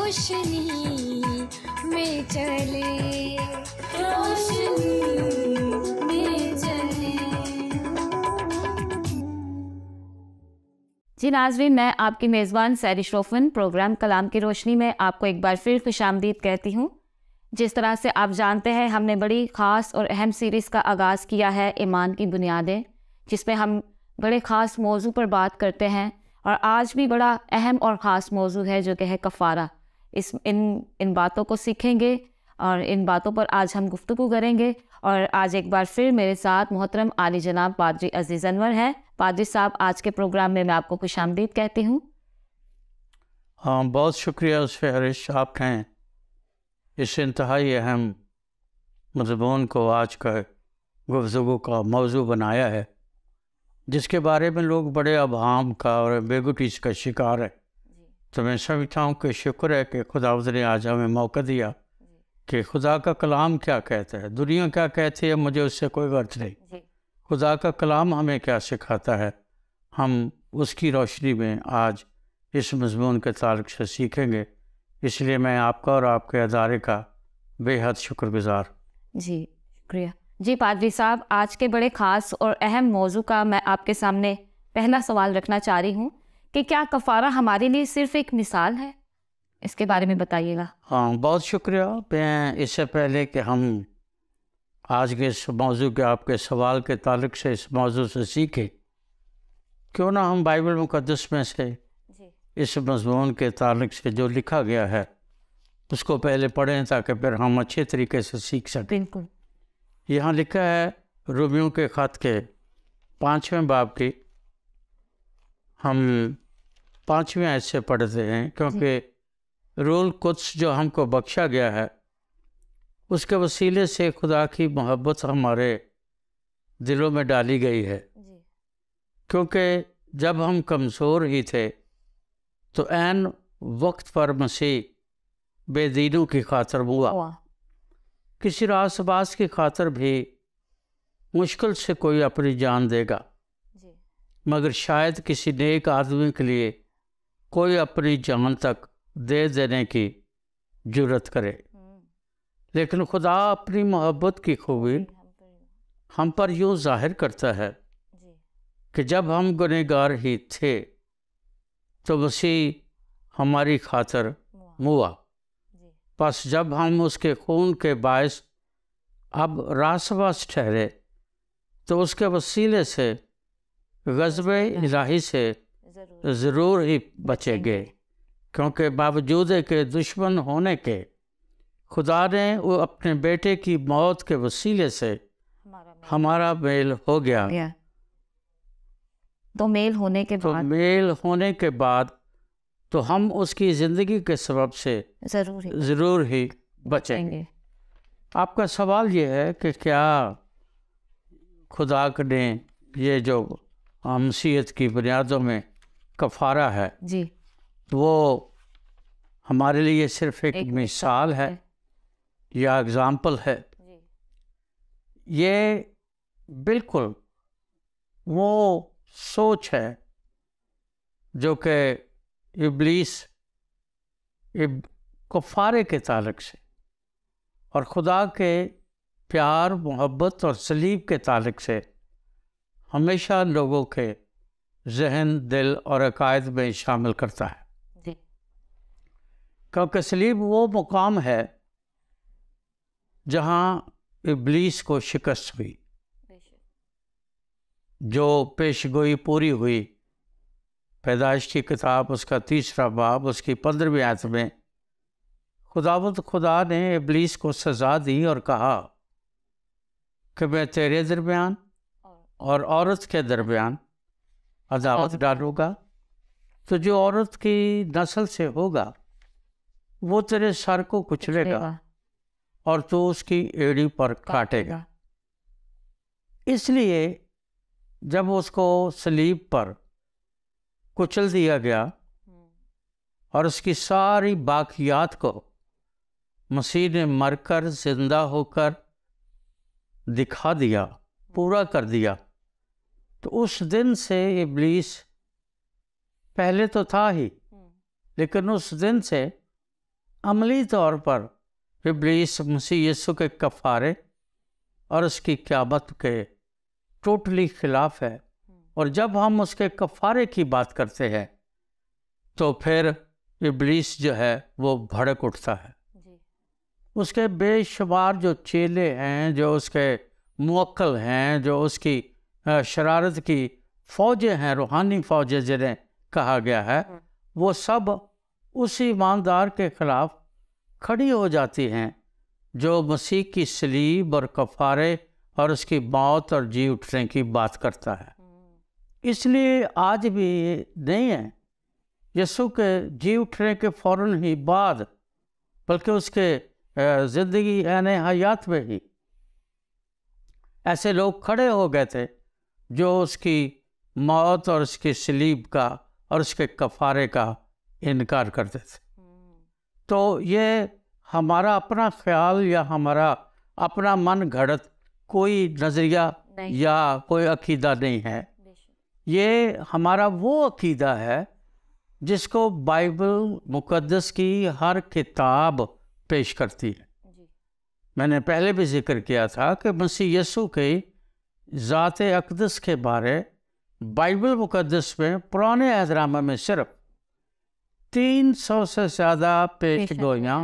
रोशनी में चले, रोशनी में चले। जी नाज़रीन, मैं आपकी मेज़बान सैरी श्रोफन प्रोग्राम कलाम की रोशनी में आपको एक बार फिर खुशामदीद कहती हूँ। जिस तरह से आप जानते हैं, हमने बड़ी ख़ास और अहम सीरीज़ का आगाज़ किया है, ईमान की बुनियादें, जिसमें हम बड़े ख़ास मौजू पर बात करते हैं। और आज भी बड़ा अहम और ख़ास मौजू है जो कि है कफ़ारा। इन बातों को सीखेंगे और इन बातों पर आज हम गुफ्तगू करेंगे। और आज एक बार फिर मेरे साथ मोहतरम आली जनाब पादरी अजीज़ अनवर हैं। पादरी साहब, आज के प्रोग्राम में मैं आपको खुशामदीद कहती हूँ। हाँ, बहुत शुक्रिया उस फहरिश आपने इस इंतहाई अहम मज़मून को आज का गुफ्तगू का मौजू बनाया है, जिसके बारे में लोग बड़े अभाम का और बेगुटीज का शिकार है। तो मैं समझता हूँ कि शुक्र है कि खुदावंद ने आज हमें मौका दिया कि खुदा का कलाम क्या कहता है, दुनिया क्या कहती है, मुझे उससे कोई गर्ज नहीं। खुदा का कलाम हमें क्या सिखाता है, हम उसकी रोशनी में आज इस मज़मून के ताल्लुक़ से सीखेंगे। इसलिए मैं आपका और आपके अदारे का बेहद शुक्रगुज़ार। जी शुक्रिया। जी पादरी साहब, आज के बड़े ख़ास और अहम मौजू का मैं आपके सामने पहला सवाल रखना चाह रही हूँ कि क्या कफ़ारा हमारे लिए सिर्फ़ एक मिसाल है? इसके बारे में बताइएगा। हाँ, बहुत शुक्रिया। मैं इससे पहले कि हम आज के इस मौजू के आपके सवाल के ताल्लुक़ से इस मौजू से सीखें, क्यों ना हम बाइबल मुक़द्दस में से इस मज़मून के ताल्लुक़ से जो लिखा गया है उसको पहले पढ़ें, ताकि फिर हम अच्छे तरीके से सीख सकें। बिल्कुल। यहाँ लिखा है रोमियों के ख़त के 5वें बाब की, हम 5वें आयत से पढ़ते हैं, क्योंकि रूल कुद्स जो हमको बख्शा गया है उसके वसीले से खुदा की मोहब्बत हमारे दिलों में डाली गई है। क्योंकि जब हम कमज़ोर ही थे तो ऐन वक्त पर मसीह बेदीनों की खातर हुआ। किसी रासबास की खातर भी मुश्किल से कोई अपनी जान देगा, मगर शायद किसी नेक आदमी के लिए कोई अपनी जान तक दे देने की जुर्रत करे। लेकिन खुदा अपनी मोहब्बत की खूबी हम पर यूँ जाहिर करता है कि जब हम गुनहगार ही थे तो मसीह हमारी खातर मुआ। बस जब हम उसके खून के बायस अब रासबास ठहरे तो उसके वसीले से ग़ज़ब-ए इलाही से ज़रूर ही बचेंगे, क्योंकि बावजूद के दुश्मन होने के खुदा ने वो अपने बेटे की मौत के वसीले से हमारा मेल हो गया। तो मेल होने के बाद तो हम उसकी ज़िंदगी के सबब से ज़रूर ही बचेंगे। आपका सवाल ये है कि क्या खुदा ने ये जो मसीहत की बुनियादों में कफ़ारा है जी, वो हमारे लिए सिर्फ़ एक मिसाल है या एग्ज़ाम्पल है? ये बिल्कुल वो सोच है जो कि इब्लीस कफ़ारे के ताल्लुक़ से और खुदा के प्यार, मोहब्बत और सलीब के ताल्लुक़ से हमेशा लोगों के जहन, दिल और अकायद में शामिल करता है। क्योंकि सलीब वो मुकाम है जहाँ इब्लीस को शिकस्त हुई, जो पेशगोई पूरी हुई। पैदाइश की किताब उसका 3 बाब उसकी 15वीं आयत में खुदा ने इब्लीस को सज़ा दी और कहा कि मैं तेरे दरमियान और औरत के दरमियान अदावत डालूँगा, तो जो औरत की नस्ल से होगा वो तेरे सर को कुचलेगा और तू उसकी एड़ी पर काटेगा। इसलिए जब उसको सलीब पर कुचल दिया गया और उसकी सारी बाकियात को मसीह ने मरकर जिंदा होकर दिखा दिया, पूरा कर दिया, तो उस दिन से इब्लीस पहले तो था ही, लेकिन उस दिन से अमली तौर पर इब्लीस मसीह यीशु के कफ़ारे और उसकी क़यामत के टोटली खिलाफ है। और जब हम उसके कफ़ारे की बात करते हैं तो फिर इब्लीस जो है वो भड़क उठता है। उसके बेशुमार जो चेले हैं, जो उसके मुवक्किल हैं, जो उसकी शरारत की फ़ौजें हैं, रूहानी फ़ौजें जिन्हें कहा गया है, वो सब उस ईमानदार के ख़िलाफ़ खड़ी हो जाती हैं जो मसीह की सलीब और कफ़ारे और उसकी मौत और जी उठने की बात करता है। इसलिए आज भी नहीं है, यीशु के जी उठने के फ़ौरन ही बाद, बल्कि उसके ज़िंदगी यानी हयात में ही ऐसे लोग खड़े हो गए थे जो उसकी मौत और उसकी सलीब का और उसके कफ़ारे का इनकार करते थे। तो ये हमारा अपना ख्याल या हमारा अपना मन घड़त कोई नज़रिया या कोई अकीदा नहीं है। ये हमारा वो अकीदा है जिसको बाइबल मुक़द्दस की हर किताब पेश करती है। मैंने पहले भी जिक्र किया था कि मसीह यीशु के ज़ात अक़दस के बारे बाइबल मुक़द्दस में पुराने अहदनामे में सिर्फ 300 से ज़्यादा पेशगोइयाँ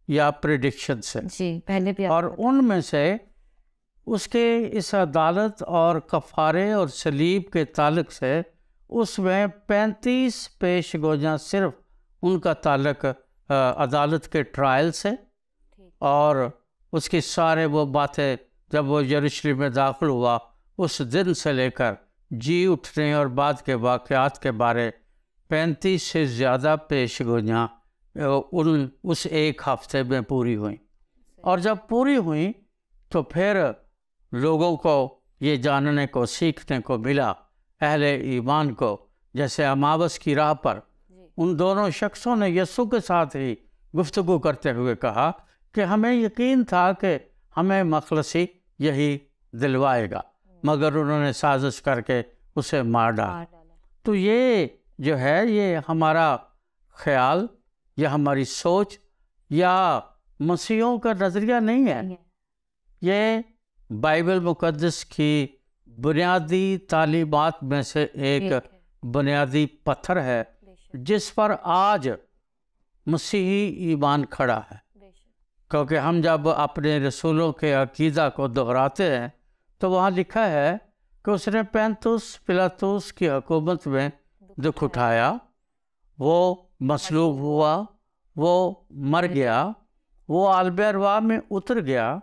या प्रेडिक्शंस हैं। जी, पहले भी और उनमें से उसके इस अदालत और कफ़ारे और सलीब के ताल्लुक से उसमें 35 पेशगोइयाँ सिर्फ उनका ताल्लुक अदालत के ट्रायल से, और उसकी सारे वो बातें जब वो यरूशलेम में दाखिल हुआ उस दिन से लेकर जी उठने और बाद के वाक़यात के बारे 35 से ज़्यादा पेशगोइयाँ उस एक हफ्ते में पूरी हुई। और जब पूरी हुई तो फिर लोगों को ये जानने को, सीखने को मिला, अहले ईमान को, जैसे अमावस की राह पर उन दोनों शख्सों ने यीशु के साथ ही गुफ्तगू करते हुए कहा कि हमें यकीन था कि हमें मखलसी यही दिलवाएगा, मगर उन्होंने साजिश करके उसे मार डाला। तो ये जो है, ये हमारा ख्याल या हमारी सोच या मसीहों का नज़रिया नहीं है। ये बाइबल मुक़द्दस की बुनियादी तालीमात में से एक बुनियादी पत्थर है जिस पर आज मसीही ईमान खड़ा है। क्योंकि हम जब अपने रसूलों के अकीदा को दोहराते हैं तो वहाँ लिखा है कि उसने पैंतुस पिलातुस की हुकूमत में दुख उठाया, वो मसलूब हुआ, वो मर गया, वो आलबेरवा में उतर गया,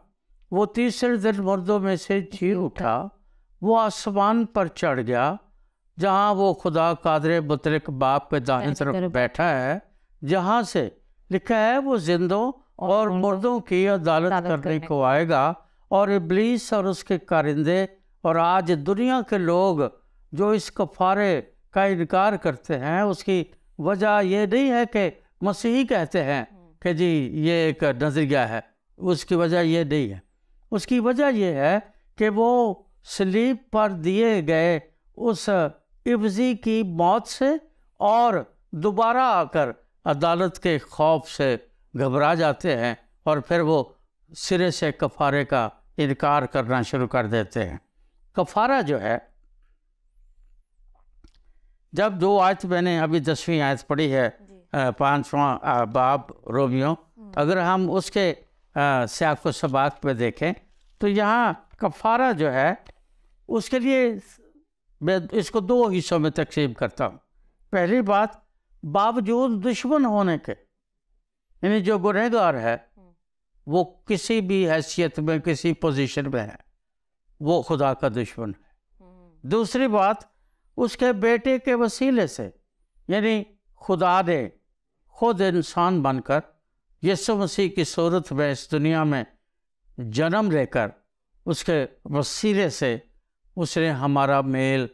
वो तीसरे दिन मुर्दों में से जी उठा, वो आसमान पर चढ़ गया जहाँ वो खुदा कादर मुतलक बाप के दाहिने तरफ बैठा है, जहाँ से लिखा है वो जिंदों और मुर्दों की अदालत करने को आएगा। और इब्लीस और उसके कारिंदे और आज दुनिया के लोग जो इस कफ़ारे का इनकार करते हैं, उसकी वजह ये नहीं है कि मसीही कहते हैं कि जी ये एक नज़रिया है, उसकी वजह ये नहीं है। उसकी वजह ये है कि वो सलीब पर दिए गए उस इब्जी की मौत से और दोबारा आकर अदालत के खौफ से घबरा जाते हैं और फिर वो सिरे से कफ़ारे का इनकार करना शुरू कर देते हैं। कफ़ारा जो है, जब 2 आयत मैंने अभी 10वीं आयत पढ़ी है, 5वां बाब रोमियो, अगर हम उसके सियाक़ व सबाक़ पे देखें तो यहाँ कफ़ारा जो है उसके लिए मैं इसको 2 हिस्सों में तकसीम करता हूँ। पहली बात, बावजूद दुश्मन होने के, यानी जो गुनहगार है वो किसी भी हैसियत में, किसी पोजीशन में है, वो खुदा का दुश्मन है। दूसरी बात, उसके बेटे के वसीले से, यानी खुदा ने खुद इंसान बनकर यीशु मसीह की सूरत में इस दुनिया में जन्म लेकर उसके वसीले से उसने हमारा मेल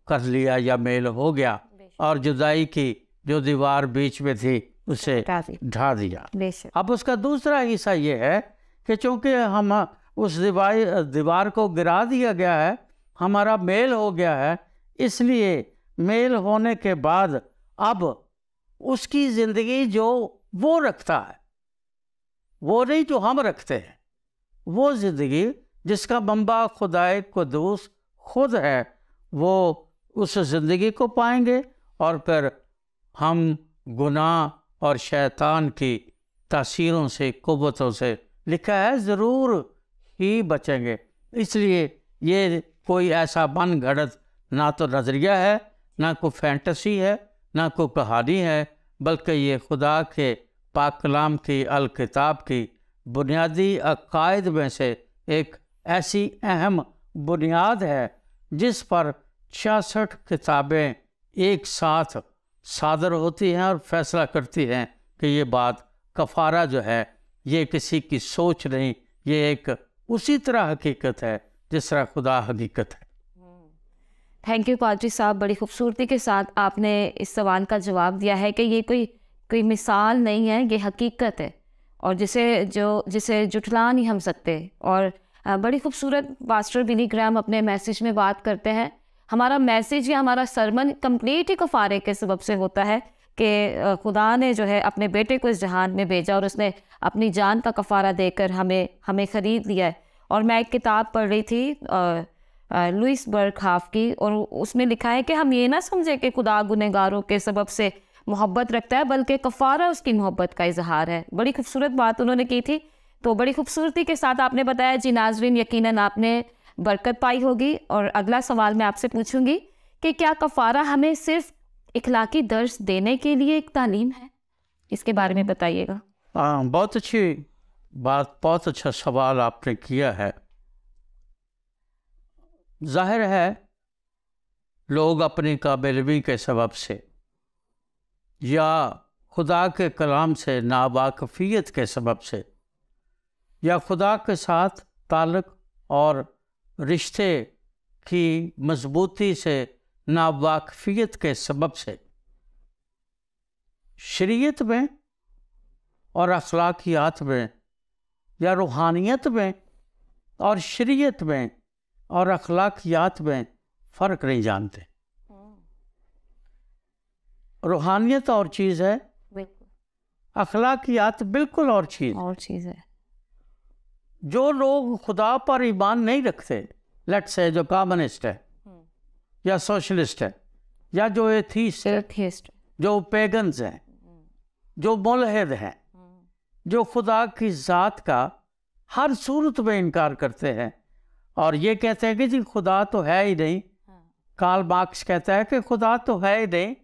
कर लिया या मेल हो गया और जुदाई की जो दीवार बीच में थी उसे ढा दिया। अब उसका दूसरा हिस्सा ये है कि चूँकि हम उस दीवार को गिरा दिया गया है, हमारा मेल हो गया है, इसलिए मेल होने के बाद अब उसकी ज़िंदगी जो वो रखता है, वो नहीं जो हम रखते हैं। वो ज़िंदगी जिसका मंबा खुदाए कुदूस खुद है, वो उस ज़िंदगी को पाएंगे और फिर हम गुनाह और शैतान की तासीरों से, कुव्वतों से, लिखा है, ज़रूर ही बचेंगे। इसलिए ये कोई ऐसा मन घड़त ना तो नज़रिया है, ना कोई फैंटेसी है, ना कोई कहानी है, बल्कि ये खुदा के पाक कलाम की अल किताब की बुनियादी अकायद में से एक ऐसी अहम बुनियाद है जिस पर 66 किताबें एक साथ सादर होती हैं और फैसला करती हैं कि ये बात कफ़ारा जो है ये किसी की सोच नहीं, ये एक उसी तरह हकीकत है जिस तरह खुदा हकीकत है। थैंक यू पादरी साहब, बड़ी खूबसूरती के साथ आपने इस सवाल का जवाब दिया है कि ये कोई मिसाल नहीं है, ये हकीकत है और जिसे जुटला नहीं हम सकते। और बड़ी खूबसूरत पास्टर बिली ग्राहम अपने मैसेज में बात करते हैं, हमारा मैसेज या हमारा सरमन कंप्लीट ही कफ़ारे के सबब से होता है कि खुदा ने जो है अपने बेटे को इस जहान में भेजा और उसने अपनी जान का कफ़ारा देकर हमें ख़रीद लिया है। और मैं एक किताब पढ़ रही थी लुइस बर्कहाफ की, और उसमें लिखा है कि हम ये ना समझें कि खुदा गुनहगारों के सबब से मोहब्बत रखता है, बल्कि कफ़ारा उसकी मोहब्बत का इजहार है। बड़ी खूबसूरत बात उन्होंने की थी। तो बड़ी खूबसूरती के साथ आपने बताया। जी नाज़रीन, यकीनन आपने बरकत पाई होगी। और अगला सवाल मैं आपसे पूछूंगी कि क्या कफ़ारा हमें सिर्फ इखलाकी दर्स देने के लिए एक तालीम है? इसके बारे में बताइएगा। बहुत अच्छी बात, बहुत अच्छा सवाल आपने किया है। जाहिर है लोग अपनी काबिलवी के सबब से या खुदा के कलाम से नावाकफ़ियत के सबब से या खुदा के साथ ताल्लुक़ और रिश्ते की मजबूती से नावाकफ़ियत के सबब से शरीयत में और अखलाकियात में या रूहानियत में और शरीयत में और अखलाकियात में फ़र्क नहीं जानते। रूहानियत और चीज़ है, अखलाकियात बिल्कुल और चीज़ है। जो लोग खुदा पर ईमान नहीं रखते, लेट्स से जो कम्युनिस्ट है या सोशलिस्ट है या जो एथीस्ट, जो पेगन्स हैं, जो मुल्हिद हैं, जो खुदा की ज़ात का हर सूरत में इनकार करते हैं और ये कहते हैं कि जी खुदा तो है ही नहीं। कार्ल मार्क्स कहता है कि खुदा तो है ही नहीं,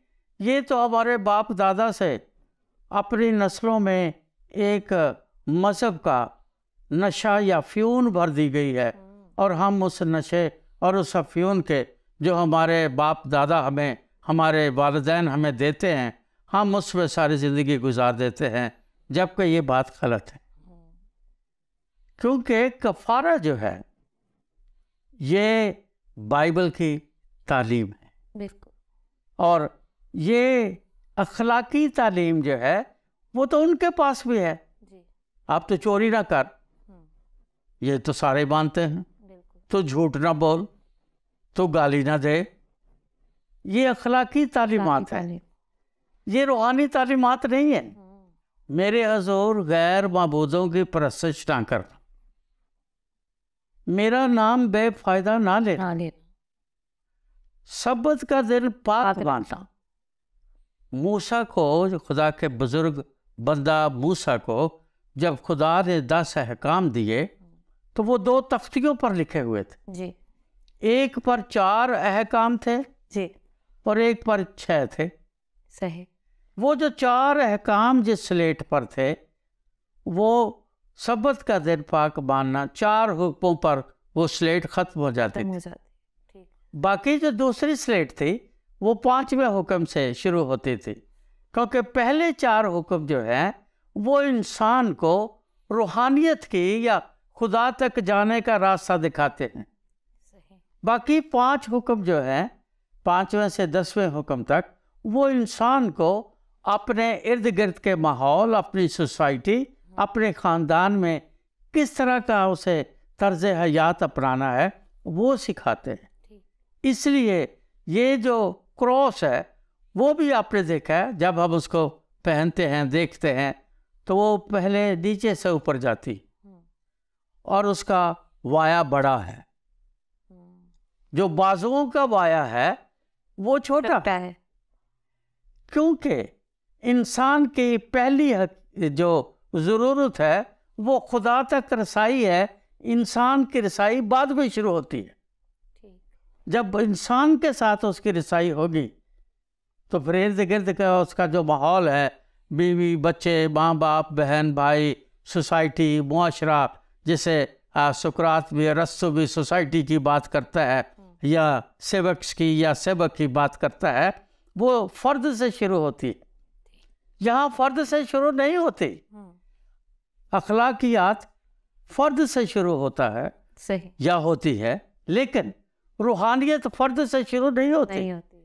ये तो हमारे बाप दादा से अपनी नस्लों में एक मज़हब का नशा या फ्यून भर दी गई है और हम उस नशे और उस फ्यून के जो हमारे बाप दादा हमें, हमारे वालिदैन हमें देते हैं, हम उसमें सारी ज़िंदगी गुजार देते हैं, जबकि ये बात गलत है। क्योंकि कफ़ारा जो है ये बाइबल की तालीम है, बिल्कुल, और ये अखलाकी तालीम जो है वो तो उनके पास भी है। आप तो चोरी ना कर, ये तो सारे मानते हैं, तो झूठ ना बोल, तो गाली ना दे, ये अखलाकी तालीमात है, ये रूहानी तालीमात नहीं है। मेरे हजूर गैर माबूदों की परस्तिश ना कर, मेरा नाम बेफायदा ना ले, सब्बत का दिन पाक मानना। मूसा को, खुदा के बुजुर्ग बंदा मूसा को जब खुदा ने 10 अहकाम दिए तो वो 2 तख्तियों पर लिखे हुए थे जी। एक पर 4 अहकाम थे जी और एक पर 6 थे। सही। वो जो 4 अहकाम जिस स्लेट पर थे वो सब्बत का दिन पाक मानना, 4 हुक्मों पर वो स्लेट ख़त्म हो जाती थी। ठीक। बाकी जो दूसरी स्लेट थी वो 5वें हुक्म से शुरू होती थी, क्योंकि पहले 4 हुक्म जो हैं वो इंसान को रूहानियत की या खुदा तक जाने का रास्ता दिखाते हैं। सही। बाकी 5 हुक्म जो हैं 5वें से 10वें हुक्म तक वो इंसान को अपने इर्द गिर्द के माहौल, अपनी सोसाइटी, अपने ख़ानदान में किस तरह का उसे तर्ज हयात अपनाना है वो सिखाते हैं। इसलिए ये जो क्रॉस है वो भी आपने देखा है, जब हम उसको पहनते हैं, देखते हैं, तो वो पहले नीचे से ऊपर जाती और उसका वाया बड़ा है। जो बाजुओं का वाया है वो छोटा है, क्योंकि इंसान की पहली जो ज़रूरत है वो खुदा तक रसाई है। इंसान की रसाई बाद में शुरू होती है। जब इंसान के साथ उसकी रसाई होगी तो फिर इर्द गिर्द का उसका जो माहौल है, बीवी, बच्चे, माँ बाप, बहन भाई, सोसाइटी, मुआशरा, जिसे सुकरात भी, अरस्तु भी सोसाइटी की बात करता है, या सेवक्स की या सेवक की बात करता है, वो फ़र्द से शुरू होती है। यहाँ फ़र्द से शुरू नहीं होती। अखलाकियात फ़र्द से शुरू होता है, सही, या होती है, लेकिन रूहानियत फ़र्द से शुरू नहीं होती। नहीं होती,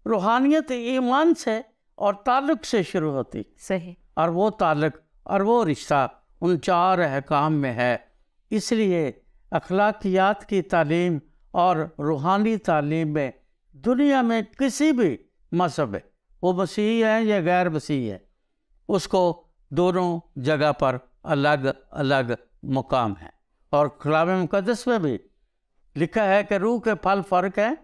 रूहानियत ईमान से और ताल्लुक़ से शुरू होती। सही, और वो ताल्लुक़ और वो रिश्ता उन 4 अहकाम में है। इसलिए अखलाकियात की तालीम और रूहानी तालीम में दुनिया में किसी भी मज़हब है, वो मसीही है या गैर मसीही है, उसको दोनों जगह पर अलग अलग मुकाम है। और कलाम मुक़द्दस में भी लिखा है कि रूह के फल फ़र्क है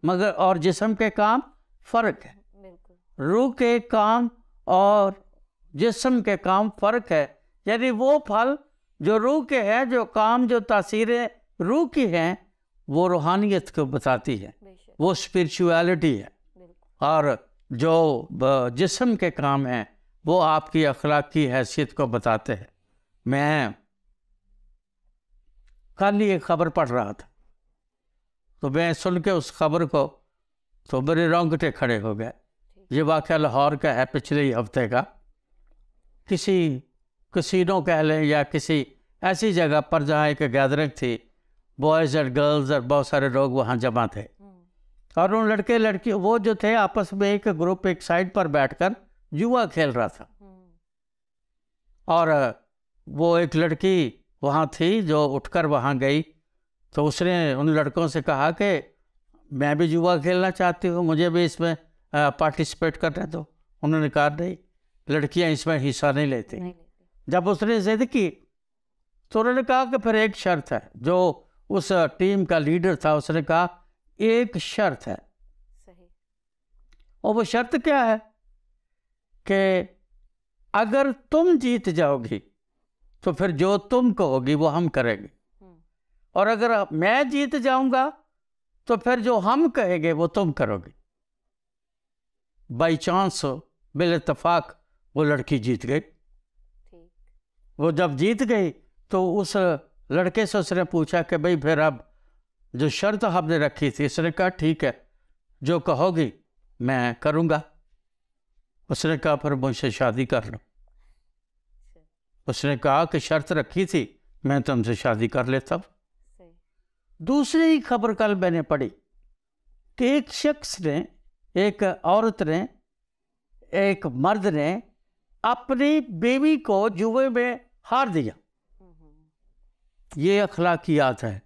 मगर और जिस्म के काम फ़र्क है। रूह के काम और जिस्म के काम फ़र्क है, यानी वो फल जो रूह के हैं, जो काम, जो तासीरें रूह की हैं, वो रूहानियत को बताती है, वो स्पिरिचुअलिटी है। और जो जिस्म के काम हैं वो आपकी अखलाकी हैसियत को बताते हैं। मैं कल ही एक ख़बर पढ़ रहा था, तो मैं सुन के उस खबर को तो मेरे रोंगटे खड़े हो गए। ये वाक़या लाहौर का है, पिछले ही हफ्ते का। किसी कसीनो कह लें या किसी ऐसी जगह पर जहाँ एक गैदरिंग थी, बॉयज़ और गर्ल्स और बहुत सारे लोग वहाँ जमा थे, और उन लड़के लड़की वो जो थे आपस में एक ग्रुप एक साइड पर बैठकर जुआ खेल रहा था। और वो एक लड़की वहाँ थी जो उठकर वहाँ गई, तो उसने उन लड़कों से कहा कि मैं भी जुआ खेलना चाहती हूँ, मुझे भी इसमें पार्टिसिपेट करने दो। उन्होंने कहा नहीं, लड़कियाँ इसमें हिस्सा नहीं लेती। जब उसने जिद की तो उन्होंने कहा कि फिर एक शर्त है। जो उस टीम का लीडर था उसने कहा एक शर्त है। सही। और वो शर्त क्या है कि अगर तुम जीत जाओगी तो फिर जो तुम कहोगी वो हम करेंगे, और अगर मैं जीत जाऊंगा तो फिर जो हम कहेंगे वो तुम करोगे। बाई चांस बिल इत्तेफाक वो लड़की जीत गई। वो जब जीत गई तो उस लड़के से उसने पूछा कि भाई फिर अब जो शर्त हमने रखी थी, उसने कहा ठीक है, जो कहोगी मैं करूँगा। उसने कहा फिर मुझसे शादी कर लो। उसने कहा कि शर्त रखी थी, मैं तुमसे शादी कर लेता हूँ। दूसरी खबर कल मैंने पढ़ी कि एक शख्स ने, एक औरत ने, एक मर्द ने अपनी बीवी को जुए में हार दिया। ये अखलाकियात है,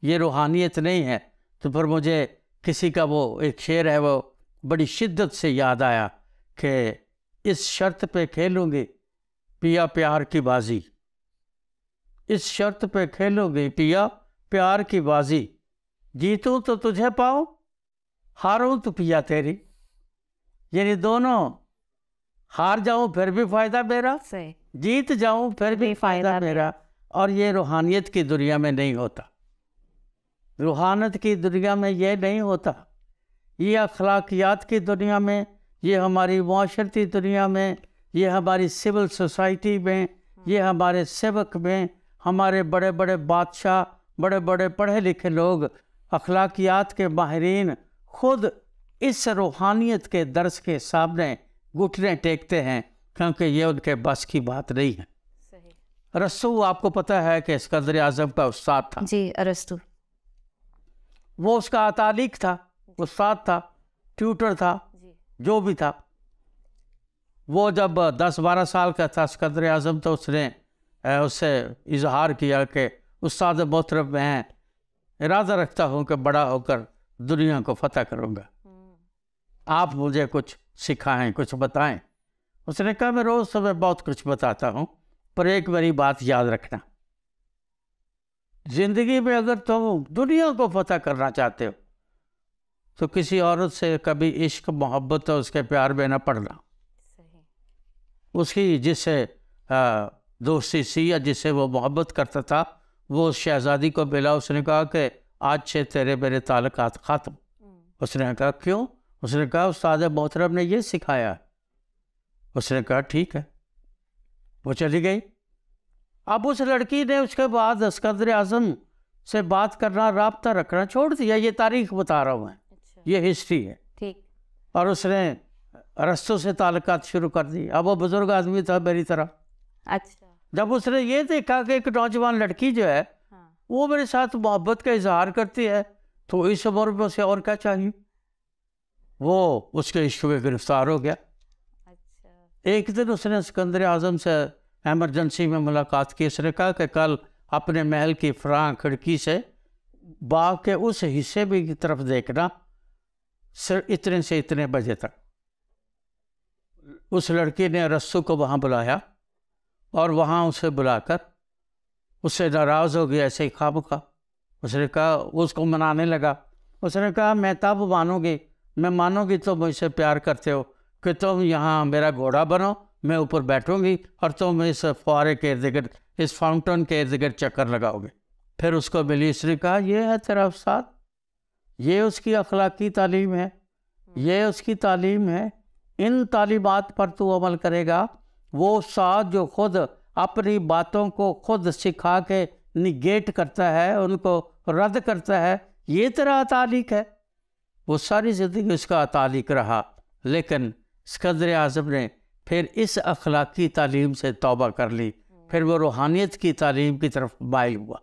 ये रूहानियत नहीं है। तो फिर मुझे किसी का वो एक शेर है, वो बड़ी शिद्दत से याद आया कि इस शर्त पे खेलूँगी पिया प्यार की बाजी, इस शर्त पे खेलूँगी पिया प्यार की बाजी, जीतूं तो तुझे पाऊँ, हारूं तो पिया तेरी। यानी दोनों, हार जाऊं फिर भी फ़ायदा मेरा, जीत जाऊं फिर भी फ़ायदा मेरा। और ये रूहानियत की दुनिया में नहीं होता। रूहानियत की दुनिया में ये नहीं होता। ये अखलाकियात की दुनिया में, ये हमारी माशरती दुनिया में, ये हमारी सिविल सोसाइटी में, ये हमारे सेवक में, हमारे बड़े बड़े बादशाह, बड़े बड़े पढ़े लिखे लोग, अखलाकियात के माहिरीन खुद इस रूहानियत के दर्स के सामने घुटने टेकते हैं, क्योंकि ये उनके बस की बात नहीं है। अरस्तु, आपको पता है कि सिकंदर आज़म का उस्ताद था। जी, अरस्तु। वो उसका तालिक था, उस्ताद था, ट्यूटर था, जो भी था। वो जब 10-12 साल का था सिकंदर आज़म, तो उसने उससे इजहार किया कि उस्ताद मोहतरम, मैं इरादा रखता हूँ कि बड़ा होकर दुनिया को फतह करूँगा, आप मुझे कुछ सिखाएं, कुछ बताएं। उसने कहा मैं रोज़ तुम्हें बहुत कुछ बताता हूँ, पर एक मेरी बात याद रखना, ज़िंदगी में अगर तुम दुनिया को पता करना चाहते हो तो किसी औरत से कभी इश्क मोहब्बत और उसके प्यार में न पड़ना। उसकी जिससे दोस्ती सी या जिससे वो मोहब्बत करता था वो उस शहजादी को मिला, उसने कहा कि आज से तेरे मेरे ताल्लुकात ख़त्म। उसने कहा क्यों? उसने कहा उस्ताद मोहतरम ने ये सिखाया। उसने कहा ठीक है, वो चली गई। अब उस लड़की ने उसके बाद अस्कंदर आज़म से बात करना, राब्ता रखना छोड़ दिया। ये तारीख बता रहा हूँ मैं। अच्छा। ये हिस्ट्री है। ठीक। और उसने रस्तों से ताल्लुकात शुरू कर दी। अब वो बुजुर्ग आदमी था मेरी तरह। अच्छा। जब उसने ये देखा कि एक नौजवान लड़की जो है वो मेरे साथ मोहब्बत का इजहार करती है, तो इस उम्र में उसे और क्या चाहिए। वो उसके इश्क में गिरफ्तार हो गया। अच्छा। एक दिन उसने सिकंदर आज़म से एमरजेंसी में मुलाकात की। उसने कहा कि कल अपने महल की फरां खिड़की से बाग के उस हिस्से भी की तरफ देखना, सिर्फ इतने से इतने बजे तक। उस लड़की ने रस्सू को वहाँ बुलाया और वहाँ उसे बुलाकर उससे नाराज़ हो गया ऐसे ही खामखा। उसने कहा, उसको मनाने लगा। उसने कहा मैं तब मानूंगी, मैं मानूंगी तो मुझसे प्यार करते हो कि तुम यहाँ मेरा घोड़ा बनो, मैं ऊपर बैठूंगी और तुम इस फुहारे के इर्द गिर्द, इस फाउंटेन के इर्द गिर्द चक्कर लगाओगे। फिर उसको मिली। उसने कहा ये है तेरा उस्ताद, ये उसकी अखलाकी तालीम है, ये उसकी तालीम है। इन तालीमात पर तू अमल करेगा। वो उस्ताद जो खुद अपनी बातों को खुद सिखा के निगेट करता है, उनको रद्द करता है, ये तेरा तालीक है। वो सारी ज़िंदगी उसका तालीक रहा, लेकिन सिकंदर आज़म ने फिर इस अखलाकी तालीम से तौबा कर ली। फिर वो रूहानियत की तालीम की तरफ माइल हुआ।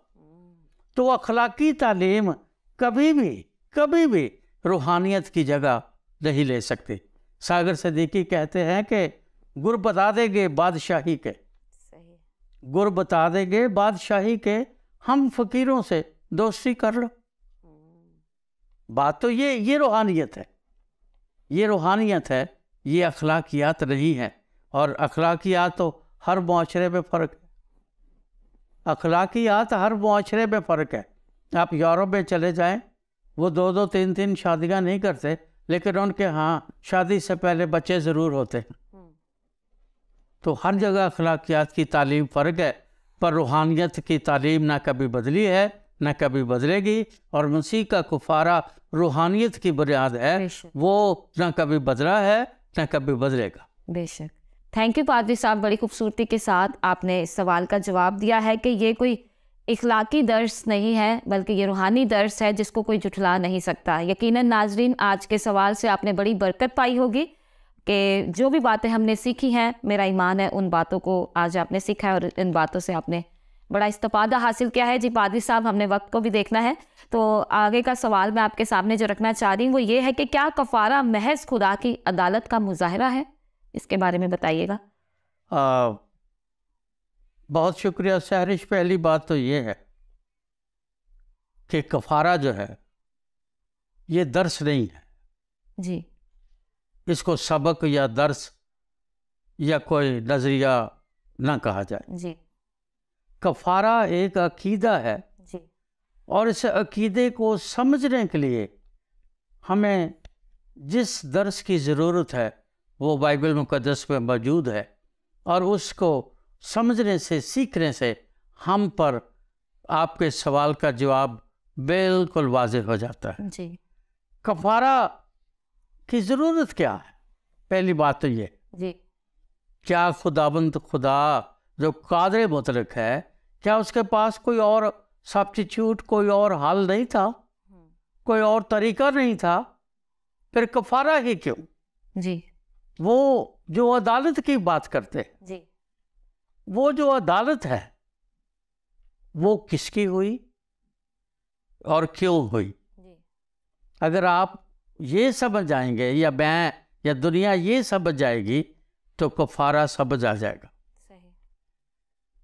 तो अखलाकी तालीम कभी भी रूहानियत की जगह नहीं ले सकती। सागर सिद्दीकी कहते हैं कि गुर बता देंगे बादशाही के, सही। गुर बता देंगे बादशाही के, हम फ़कीरों से दोस्ती कर लो। बात तो ये रूहानियत है, ये रूहानियत है, ये अखलाकियात नहीं है। और अखलाकियात तो हर मुआशरे में फ़र्क है। अखलाकियात हर मुआशरे में फ़र्क है। आप यूरोप में चले जाएं, वो 2-2 3-3 शादियाँ नहीं करते, लेकिन उनके यहाँ शादी से पहले बच्चे ज़रूर होते हैं। तो हर जगह अखलाकियात की तालीम फ़र्क है, पर रूहानियत की तालीम ना कभी बदली है न कभी बदलेगी। और मसीह का कुफारा रूहानियत की बुनियाद है, वो न कभी बदला है न कभी बदलेगा। बेशक। थैंक यू पादरी साहब, बड़ी खूबसूरती के साथ आपने इस सवाल का जवाब दिया है कि ये कोई इखलाकी दर्स नहीं है, बल्कि ये रूहानी दर्स है जिसको कोई जुठला नहीं सकता। यकीनन नाजरीन, आज के सवाल से आपने बड़ी बरकत पाई होगी कि जो भी बातें हमने सीखी हैं, मेरा ईमान है उन बातों को आज आपने सीखा है और इन बातों से आपने बड़ा इस्तिफादा हासिल किया है। जी पादरी साहब, हमने वक्त को भी देखना है, तो आगे का सवाल मैं आपके सामने जो रखना चाह रही हूँ वो ये है कि क्या कफ़ारा महज खुदा की अदालत का मुजाहरा है? इसके बारे में बताइएगा। बहुत शुक्रिया सहरिश। पहली बात तो ये है कि कफ़ारा जो है ये दर्स नहीं है जी। इसको सबक या दर्स या कोई नज़रिया ना कहा जाए जी। कफ़ारा एक अकीदा है जी। और इस अकीदे को समझने के लिए हमें जिस दर्स की ज़रूरत है वो बाइबल मुक़द्दस में मौजूद है, और उसको समझने से, सीखने से हम पर आपके सवाल का जवाब बिल्कुल वाज़ेह हो जाता है। जी। कफ़ारा की ज़रूरत क्या है? पहली बात तो ये, जी। क्या खुदाबंद खुदा जो कादिर मुतलक है, क्या उसके पास कोई और सब्स्टिट्यूट, कोई और हल नहीं था, कोई और तरीका नहीं था? फिर कफ़ारा ही क्यों? जी। वो जो अदालत की बात करते हैं, जी। वो जो अदालत है वो किसकी हुई और क्यों हुई? जी। अगर आप ये समझ जाएंगे या मैं या दुनिया ये समझ जाएगी तो कफ़ारा समझ आ जाएगा। सही।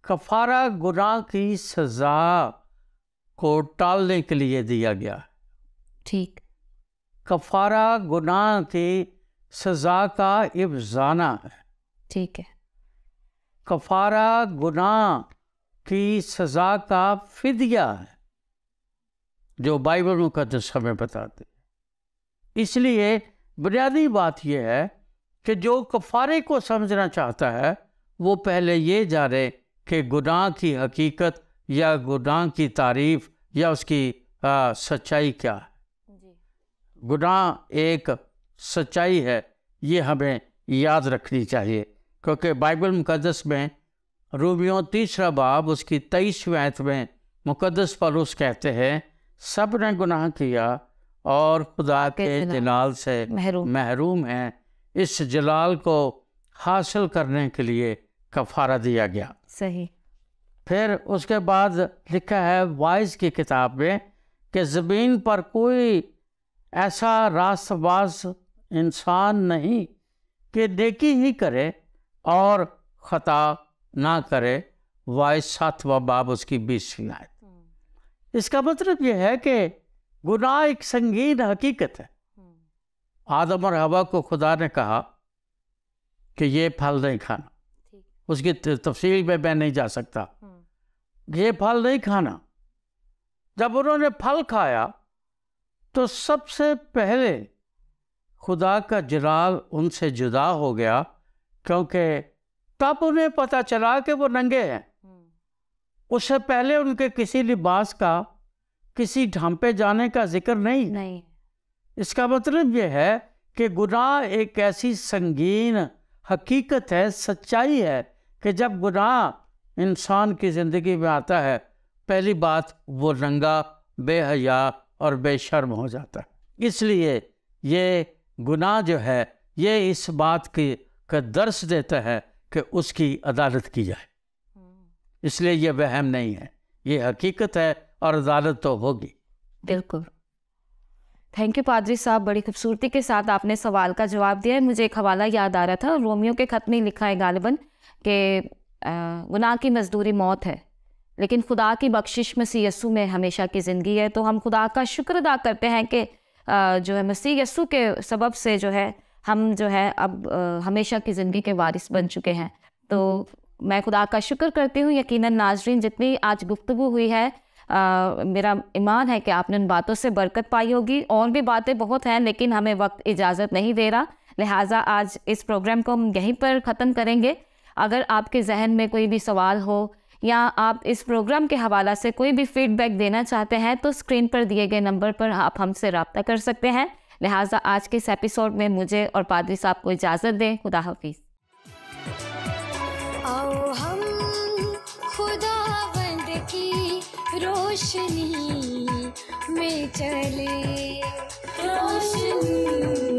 कफ़ारा गुनाह की सज़ा को टालने के लिए दिया गया। ठीक। कफ़ारा गुनाह की सज़ा का इब्ज़ाना है। ठीक है। कफारा गुनाह की सज़ा का फिदिया है, जो बाइबल मुकद्दस हमें बताते हैं। इसलिए बुनियादी बात यह है कि जो कफारे को समझना चाहता है वो पहले ये जाने कि गुनाह की हकीकत या गुनाह की तारीफ या उसकी सच्चाई क्या है। गुनाह एक सच्चाई है, ये हमें याद रखनी चाहिए, क्योंकि बाइबल मुकद्दस में रोमियो 3 बाब उसकी 23वीं आयत में मुकद्दस पौलुस कहते हैं, सब ने गुनाह किया और खुदा के जलाल से महरूम हैं। इस जलाल को हासिल करने के लिए कफारा दिया गया। सही। फिर उसके बाद लिखा है वाइज की किताब में कि ज़मीन पर कोई ऐसा रास्तबाज इंसान नहीं कि नेकी ही करे और ख़ता ना करे। वाइज 7वां बाब उसकी 20वीं आयत। इसका मतलब यह है कि गुनाह एक संगीन हकीकत है। आदम और हवा को खुदा ने कहा कि ये फल नहीं खाना, उसकी तफसील में मैं नहीं जा सकता, ये फल नहीं खाना। जब उन्होंने फल खाया तो सबसे पहले खुदा का जलाल उनसे जुदा हो गया, क्योंकि तब उन्हें पता चला कि वो नंगे हैं। उससे पहले उनके किसी लिबास का, किसी ढांपे जाने का जिक्र नहीं। इसका मतलब यह है कि गुनाह एक ऐसी संगीन हकीकत है, सच्चाई है कि जब गुनाह इंसान की ज़िंदगी में आता है, पहली बात वो नंगा, बेहया और बेशर्म हो जाता है। इसलिए ये गुनाह जो है ये इस बात की का दर्श देता है कि उसकी अदालत की जाए। इसलिए ये वहम नहीं है, ये हकीकत है और अदालत तो होगी। बिल्कुल। थैंक यू पादरी साहब, बड़ी खूबसूरती के साथ आपने सवाल का जवाब दिया है। मुझे एक हवाला याद आ रहा था, रोमियो के ख़त में लिखा है गालिबन कि गुनाह की मजदूरी मौत है, लेकिन खुदा की बख्शिश मसीह यस्सु में हमेशा की ज़िंदगी है। तो हम खुदा का शुक्र अदा करते हैं कि जो है मसीह यस्सु के सबब से जो है हम जो है अब हमेशा की ज़िंदगी के वारिस बन चुके हैं। तो मैं खुदा का शुक्र करती हूँ। यकीनन नाज़रीन, जितनी आज गुफ्तगू हुई है, मेरा ईमान है कि आपने उन बातों से बरकत पाई होगी। और भी बातें बहुत हैं, लेकिन हमें वक्त इजाज़त नहीं दे रहा, लिहाजा आज इस प्रोग्राम को हम यहीं पर ख़त्म करेंगे। अगर आपके जहन में कोई भी सवाल हो या आप इस प्रोग्राम के हवाला से कोई भी फीडबैक देना चाहते हैं तो स्क्रीन पर दिए गए नंबर पर आप हमसे रब्ता कर सकते हैं। लिहाजा आज के इस एपिसोड में मुझे और पादरी साहब को इजाज़त दें। खुदा हाफिज़। आओ हम खुदावंद की रोशनी में चले, रोशनी